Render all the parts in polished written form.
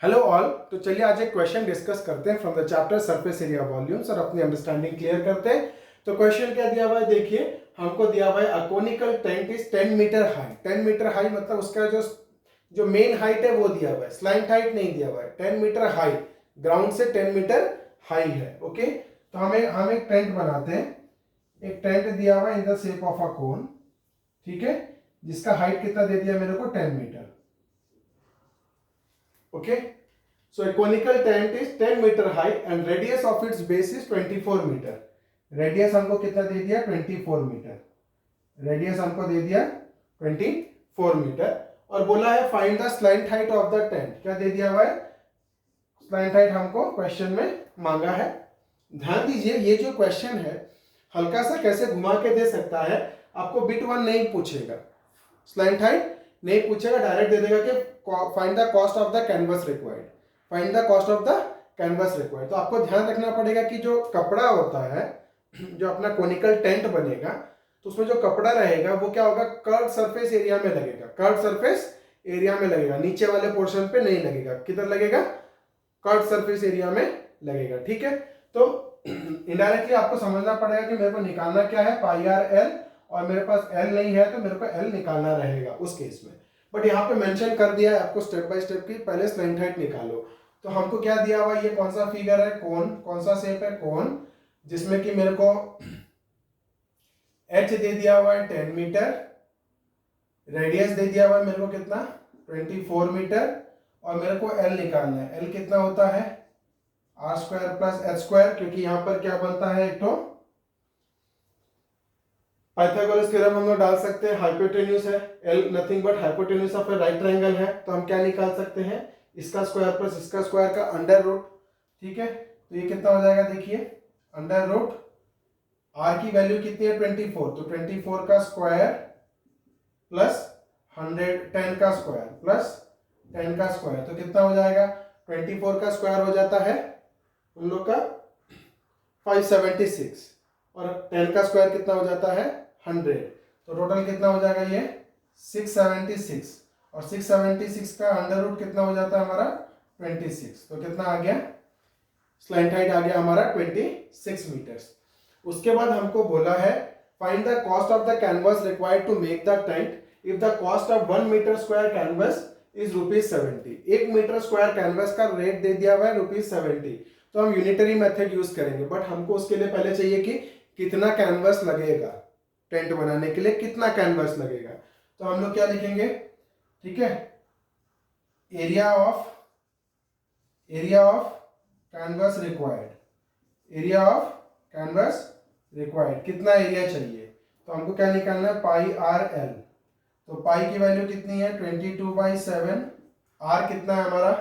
Hello all. तो चलिए आज एक क्वेश्चन डिस्कस करते हैं from the chapter surface area volumes और अपनी अंडरस्टैंडिंग क्लियर करते हैं। तो क्वेश्चन क्या दिया हुआ है, देखिए हमको दिया हुआ है a conical tent is 10 metre high. 10 metre high मतलब उसका जो जो मेन हाइट है वो दिया हुआ है, स्लाइंट हाइट नहीं दिया हुआ है। 10 मीटर हाई, ग्राउंड से 10 मीटर हाई है। ओके, तो हम एक टेंट बनाते हैं। एक टेंट दिया हुआ है in the shape of a cone, ठीक है, जिसका हाइट कितना दे दिया मेरे को, 10 metre. Okay, so a conical tent is 10 meter high and radius of its base is 24 meter. Radius हमको कितना दे दिया, 24 मीटर। रेडियस हमको दे दिया 24 मीटर और बोला है find the slant height of the tent. क्या दे दिया हुआ है, स्लैंट हाइट हमको क्वेश्चन में मांगा है। ध्यान दीजिए ये जो क्वेश्चन है हल्का सा कैसे घुमा के दे सकता है। आपको बिट वन नहीं पूछेगा, स्लैंट हाइट नहीं पूछेगा, डायरेक्ट दे देगा कि find the cost of the canvas required, find the cost of the canvas required. तो आपको ध्यान रखना पड़ेगा कि जो कपड़ा होता है, जो अपना कोनिकल टेंट बनेगा, तो उसमें जो कपड़ा रहेगा वो क्या होगा, कर्व सरफेस एरिया में लगेगा। कर्व सरफेस एरिया में लगेगा, नीचे वाले पोर्शन पे नहीं लगेगा। किधर लगेगा, कर्व सरफेस एरिया में लगेगा। ठीक है, तो इनडायरेक्टली आपको समझना पड़ेगा कि मेरे को निकालना क्या है, पाई आर एल, और मेरे पास एल नहीं है तो मेरे को एल निकालना रहेगा उस केस में। बट यहाँ पे मेंशन कर दिया है आपको स्टेप बाय स्टेप की, पहले स्लैंट हाइट निकालो। तो हमको क्या दिया हुआ है, ये कौन सा फिगर है, कोन, कौन सा शेप है, कोन, जिसमें कि मेरे को एच दे दिया हुआ है 10 मीटर, रेडियस दे दिया हुआ है मेरे को कितना, 24 मीटर, और मेरे को एल निकालना है। एल कितना होता है, R square plus H square, क्योंकि यहाँ पर क्या बनता है, एक तो पाइथागोरस थ्योरम हम लोग डाल सकते हैं। हाइपोटेन्यूज है, L nothing but hypotenuse of A right triangle है, तो हम क्या निकाल सकते हैं, इसका स्क्वायर प्लस इसका स्क्वायर का अंडर रूट। ठीक है, तो ये कितना हो जाएगा, देखिए अंडर रूट, आर की वैल्यू कितनी है 24, तो 24 का स्क्वायर प्लस 10 का स्क्वायर प्लस 10 का स्क्वायर, तो कितना हो जाएगा, 24 का स्क्वायर हो जाता है उन लोग का 576, और 10 का स्क्वायर कितना हो जाता है 100, तो टोटल कितना हो जाएगा ये 676, और 676 का अंडर रूट कितना हो जाता है हमारा 26, तो कितना आ गया, स्लैंट हाइट आ गया हमारा 26 मीटर्स। उसके बाद हमको बोला है find the cost of the canvas required to make the tent if the cost of 1 metre square canvas is ₹70। 1 metre square canvas का रेट दे दिया हुआ है ₹70। तो हम यूनिटरी मेथड यूज करेंगे, बट हमको उसके लिए पहले चाहिए कि कितना कैनवस लगेगा, टेंट बनाने के लिए कितना कैनवस लगेगा। तो हम लोग क्या लिखेंगे, ठीक है, area of canvas required, area of canvas required, कितना एरिया चाहिए। तो हमको क्या निकालना है, पाई आर एल। तो पाई की वैल्यू कितनी है 22/7, आर कितना है हमारा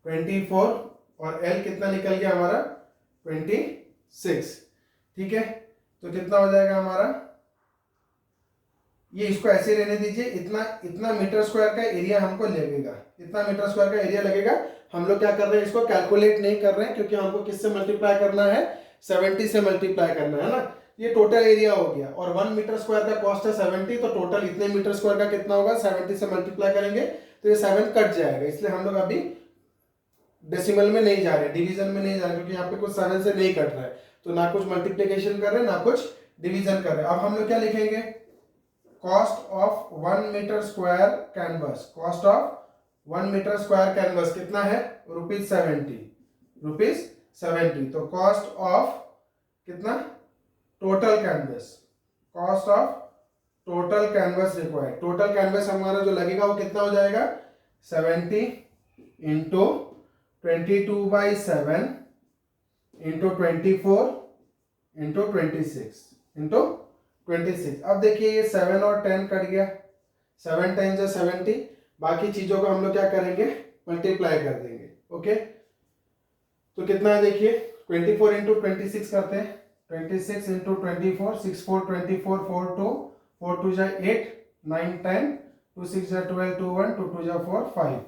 24, और एल कितना निकल गया हमारा 26। ठीक है, तो कितना हो जाएगा हमारा, ये इसको ऐसे रहने दीजिए, इतना मीटर स्क्वायर का एरिया हमको लगेगा, इतना मीटर स्क्वायर का एरिया लगेगा। हम लोग क्या कर रहे हैं, इसको कैलकुलेट नहीं कर रहे हैं, क्योंकि हमको किससे मल्टीप्लाई करना है, 70 से मल्टीप्लाई करना है ना। ये टोटल एरिया हो गया, और 1 मीटर स्क्वायर का कॉस्ट है 70, तो टोटल इतने मीटर स्क्वायर का कितना होगा, 70 से मल्टीप्लाई करेंगे तो ये 7 कट जाएगा। इसलिए हम लोग अभी डेसिमल में नहीं जा रहे, डिवीजन में नहीं जा रहे, क्योंकि यहाँ पे कुछ 7 से नहीं कट रहा है, तो ना कुछ मल्टीप्लीकेशन कर रहे हैं ना कुछ डिवीजन कर रहे हैं। अब हम लोग क्या लिखेंगे, cost of 1 metre square canvas, cost of 1 metre square canvas कितना है, ₹70। तो कॉस्ट ऑफ कितना, total canvas, cost of total canvas required, total canvas हमारा जो लगेगा वो कितना हो जाएगा, 70 इंटू 22/7 इंटू 24 इंटू 26 इंटू 26। अब देखिए ये 7 और 10 कट गया, 7 टाइम्स 70, बाकी चीजों को हम लोग क्या करेंगे, मल्टीप्लाई कर देंगे। ओके, तो कितना है देखिए, 24 इंटू 26 करते हैं, 26 इंटू 24, 6 4 24, 4 2 4 2 जा 8 9 10, 2 6 जा 12, 2 1 2 2 जा 4 5,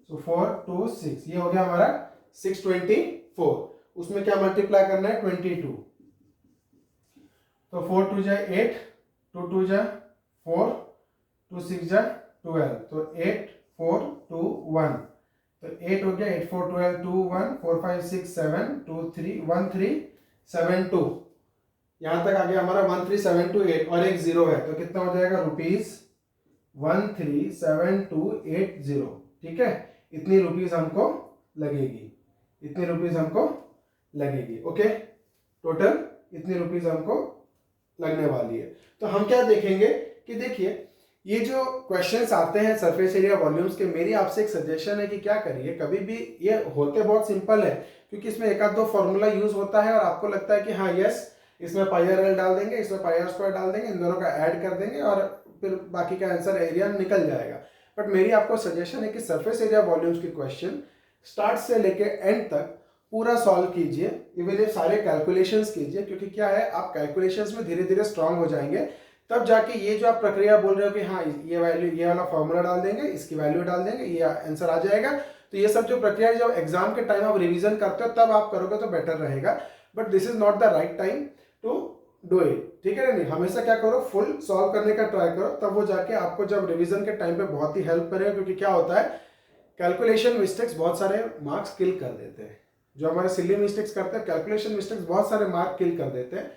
so 4 2 6, ये हो गया हमारा 624। उसमें क्या मल्टीप्लाई करना है, 22, तो 4 2 जा 8, 2 2 जा 4, 2 6 जा 12, तो 8 4 2 1, तो 8 हो गया, 8 4 12 2 1 4 5 6 7 2 3 1 3 7 2, यहाँ तक आ गया हमारा 13728 और एक जीरो है, तो कितना हो जाएगा ₹137,280। ठीक है, इतनी रुपीस हमको लगेगी, इतनी रुपीस हमको लगेगी। ओके, टोटल इतनी रुपीस हमको लगने वाली है। तो हम क्या देखेंगे कि देखिए ये जो क्वेश्चंस आते हैं सरफेस एरिया वॉल्यूम्स के, मेरी आपसे एक सजेशन है कि क्या करिए, कभी भी ये होते बहुत सिंपल है, क्योंकि इसमें एक आध दो फॉर्मूला यूज होता है और आपको लगता है कि हाँ यस इसमें पाई आर एल डाल देंगे, इसमें पाई आर स्क्वायर डाल देंगे, इन दोनों का ऐड कर देंगे और फिर बाकी का आंसर एरिया निकल जाएगा। बट मेरी आपको सजेशन है कि सरफेस एरिया वॉल्यूम्स की क्वेश्चन स्टार्ट से लेके एंड तक पूरा सॉल्व कीजिए, इवन ये सारे कैलकुलेशंस कीजिए, क्योंकि क्या है आप कैलकुलेशंस में धीरे धीरे स्ट्रांग हो जाएंगे, तब जाके ये जो आप प्रक्रिया बोल रहे हो कि हाँ ये वैल्यू, ये वाला फॉर्मूला डाल देंगे, इसकी वैल्यू डाल देंगे, ये आंसर आ जाएगा, तो ये सब जो प्रक्रिया जब एग्जाम के टाइम आप रिवीजन करते हो तब आप करोगे तो बेटर रहेगा। But this is not the right time to do it. ठीक है, नहीं हमेशा क्या करो, फुल सॉल्व करने का ट्राई करो, तब वो जाके आपको जब रिवीजन के टाइम पे बहुत ही हेल्प करेगा। क्योंकि क्या होता है, कैलकुलेशन मिस्टेक्स बहुत सारे मार्क्स किल कर देते हैं, जो हमारे सिली मिस्टेक्स करते हैं, कैलकुलेशन मिस्टेक्स बहुत सारे मार्क किल कर देते हैं।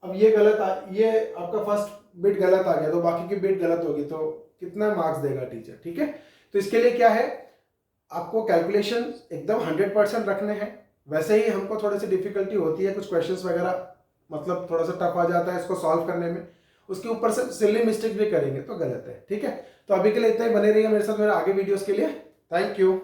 अब ये गलत ये आपका फर्स्ट बिट गलत आ गया तो बाकी की बिट गलत होगी, तो कितना मार्क्स देगा टीचर। ठीक है, तो इसके लिए क्या है, आपको कैलकुलेशन एकदम 100% रखने हैं। वैसे ही हमको थोड़ी सी डिफिकल्टी होती है, कुछ क्वेश्चंस वगैरह मतलब थोड़ा सा टफ आ जाता है इसको सॉल्व करने में, उसके ऊपर से सिली मिस्टेक भी करेंगे तो गलत है। ठीक है, तो अभी के लिए इतना ही, बने रहिए मेरे साथ मेरे आगे वीडियोस के लिए। Thank you.